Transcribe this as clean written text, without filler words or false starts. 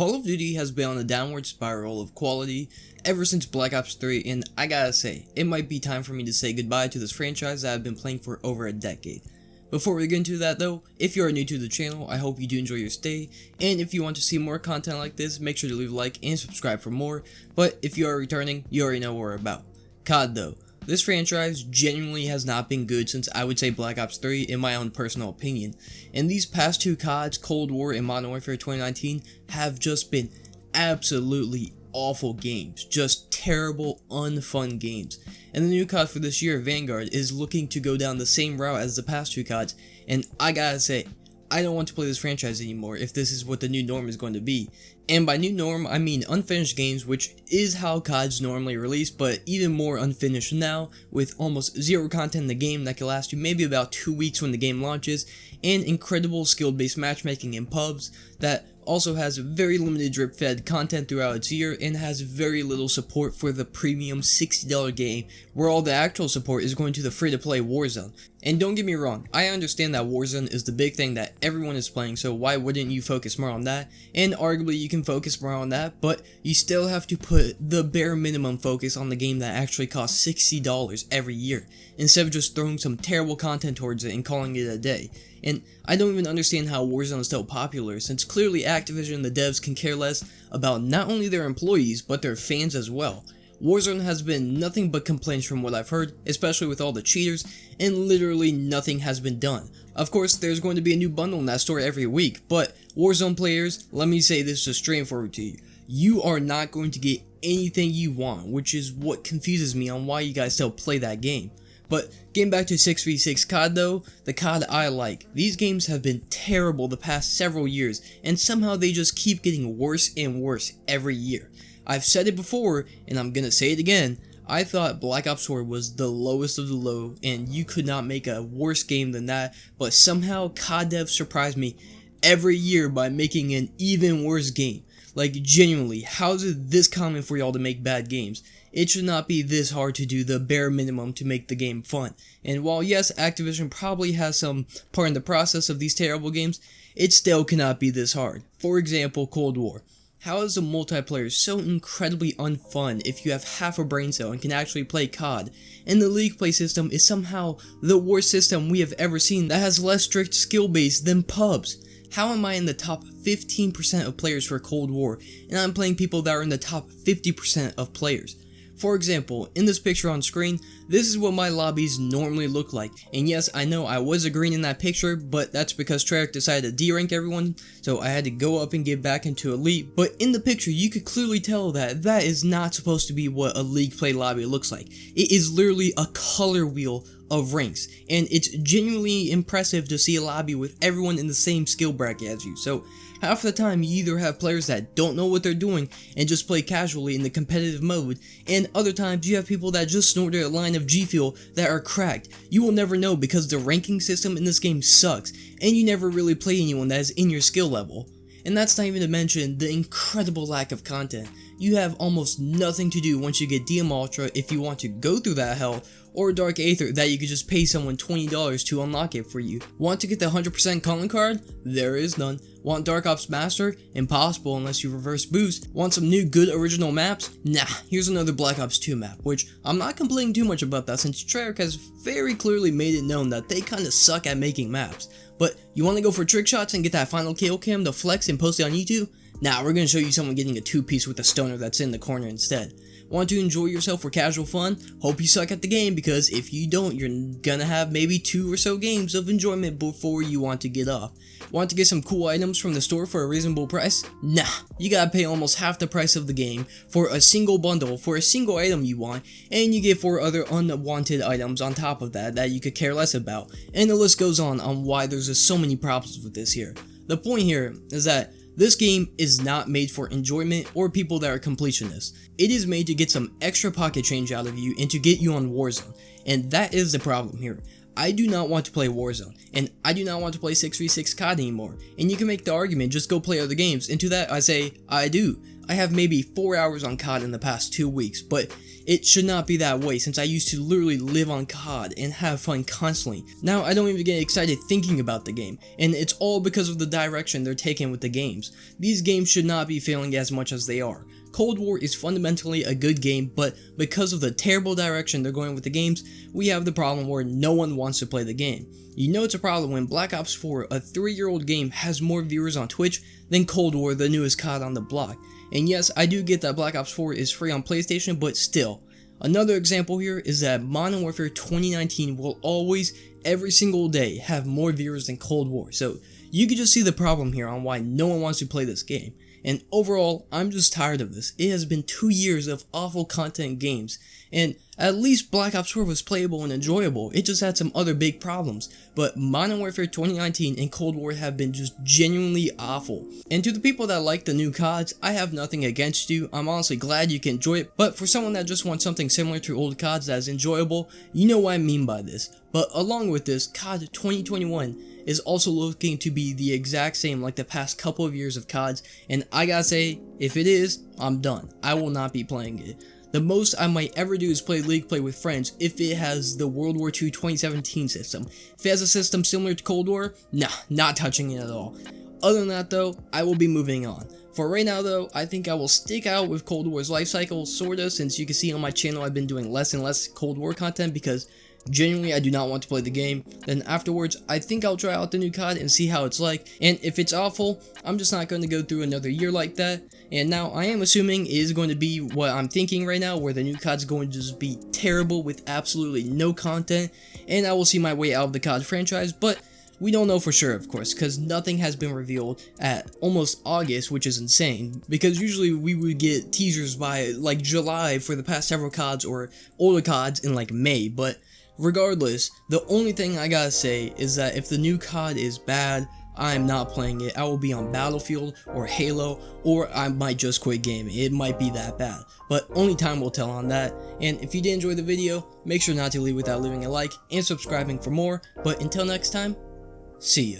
Call of Duty has been on a downward spiral of quality ever since Black Ops 3, and I gotta say, it might be time for me to say goodbye to this franchise that I've been playing for over a decade. Before we get into that though, if you are new to the channel, I hope you do enjoy your stay, and if you want to see more content like this, make sure to leave a like and subscribe for more, but if you are returning, you already know what we're about. COD though. This franchise genuinely has not been good since I would say Black Ops 3 in my own personal opinion, and these past two CODs, Cold War and Modern Warfare 2019, have just been absolutely awful games, just terrible, unfun games. And the new COD for this year, Vanguard, is looking to go down the same route as the past two CODs, and I gotta say, I don't want to play this franchise anymore if this is what the new norm is going to be. And by new norm, I mean unfinished games, which is how CODs normally release, but even more unfinished now, with almost zero content in the game that can last you maybe about 2 weeks when the game launches, and incredible skill-based matchmaking in pubs that also has very limited drip-fed content throughout its year and has very little support for the premium $60 game, where all the actual support is going to the free-to-play Warzone. And don't get me wrong, I understand that Warzone is the big thing that everyone is playing, so why wouldn't you focus more on that? And arguably you can focus more on that, but you still have to put the bare minimum focus on the game that actually costs $60 every year, instead of just throwing some terrible content towards it and calling it a day. And I don't even understand how Warzone is still popular, since clearly Activision and the devs can care less about not only their employees, but their fans as well. Warzone has been nothing but complaints from what I've heard, especially with all the cheaters, and literally nothing has been done. Of course, there's going to be a new bundle in that store every week, but Warzone players, let me say this just straightforward to you. You are not going to get anything you want, which is what confuses me on why you guys still play that game. But getting back to 6v6 COD though, the COD I like. These games have been terrible the past several years, and somehow they just keep getting worse and worse every year. I've said it before, and I'm gonna say it again, I thought Black Ops 4 was the lowest of the low, and you could not make a worse game than that, but somehow COD devs surprise me every year by making an even worse game. Like, genuinely, how is it this common for y'all to make bad games? It should not be this hard to do the bare minimum to make the game fun. And while yes, Activision probably has some part in the process of these terrible games, it still cannot be this hard. For example, Cold War. How is the multiplayer so incredibly unfun if you have half a brain cell and can actually play COD? And the league play system is somehow the worst system we have ever seen that has less strict skill base than pubs. How am I in the top 15% of players for Cold War, and I'm playing people that are in the top 50% of players? For example, in this picture on screen, this is what my lobbies normally look like, and yes, I know I was a green in that picture, but that's because Treyarch decided to D-rank everyone, so I had to go up and get back into Elite, but in the picture you could clearly tell that that is not supposed to be what a league play lobby looks like. It is literally a color wheel of ranks, and it's genuinely impressive to see a lobby with everyone in the same skill bracket as you. So half the time you either have players that don't know what they're doing and just play casually in the competitive mode, and other times you have people that just snorted a line of G Fuel that are cracked. You will never know because the ranking system in this game sucks, and you never really play anyone that is in your skill level. And that's not even to mention the incredible lack of content. You have almost nothing to do once you get DM Ultra if you want to go through that hell, or Dark Aether that you could just pay someone $20 to unlock it for you. Want to get the 100% calling card? There is none. Want Dark Ops Master? Impossible unless you reverse boost. Want some new good original maps? Nah, here's another Black Ops 2 map, which I'm not complaining too much about that since Treyarch has very clearly made it known that they kinda suck at making maps. But you wanna go for trick shots and get that final kill cam to flex and post it on YouTube? Nah, we're gonna show you someone getting a 2-piece with a stoner that's in the corner instead. Want to enjoy yourself for casual fun? Hope you suck at the game, because if you don't, you're gonna have maybe 2 or so games of enjoyment before you want to get off. Want to get some cool items from the store for a reasonable price? Nah, you gotta pay almost half the price of the game for a single bundle for a single item you want, and you get 4 other unwanted items on top of that you could care less about, and the list goes on why there's just so many problems with this here. The point here is that this game is not made for enjoyment or people that are completionists. It is made to get some extra pocket change out of you and to get you on Warzone, and that is the problem here. I do not want to play Warzone, and I do not want to play 6v6 COD anymore. And you can make the argument, just go play other games, and to that I say, I do. I have maybe 4 hours on COD in the past 2 weeks, but it should not be that way since I used to literally live on COD and have fun constantly. Now I don't even get excited thinking about the game, and it's all because of the direction they're taking with the games. These games should not be failing as much as they are. Cold War is fundamentally a good game, but because of the terrible direction they're going with the games, we have the problem where no one wants to play the game. You know it's a problem when Black Ops 4, a 3-year-old game, has more viewers on Twitch than Cold War, the newest COD on the block. And yes, I do get that Black Ops 4 is free on PlayStation, but still. Another example here is that Modern Warfare 2019 will always, every single day, have more viewers than Cold War. So you can just see the problem here on why no one wants to play this game. And overall, I'm just tired of this. It has been 2 years of awful content games, and at least Black Ops 4 was playable and enjoyable. It just had some other big problems, but Modern Warfare 2019 and Cold War have been just genuinely awful. And to the people that like the new CODs, I have nothing against you. I'm honestly glad you can enjoy it, but for someone that just wants something similar to old CODs that is enjoyable, you know what I mean by this. But along with this, COD 2021 is also looking to be the exact same like the past couple of years of CODs, and I gotta say, if it is, I'm done. I will not be playing it. The most I might ever do is play League Play with friends if it has the World War II 2017 system. If it has a system similar to Cold War, nah, not touching it at all. Other than that though, I will be moving on. For right now though, I think I will stick out with Cold War's lifecycle, sorta, since you can see on my channel I've been doing less and less Cold War content because genuinely I do not want to play the game. Then afterwards, I think I'll try out the new COD and see how it's like, and if it's awful, I'm just not going to go through another year like that. And now I am assuming it is going to be what I'm thinking right now, where the new COD's going to just be terrible with absolutely no content, and I will see my way out of the COD franchise, but we don't know for sure, of course, because nothing has been revealed at almost August, which is insane, because usually we would get teasers by like July for the past several CODs or older CODs in like May, but regardless, the only thing I gotta say is that if the new COD is bad, I am not playing it. I will be on Battlefield or Halo, or I might just quit gaming. It might be that bad, but only time will tell on that. And if you did enjoy the video, make sure not to leave without leaving a like and subscribing for more. But until next time, see ya.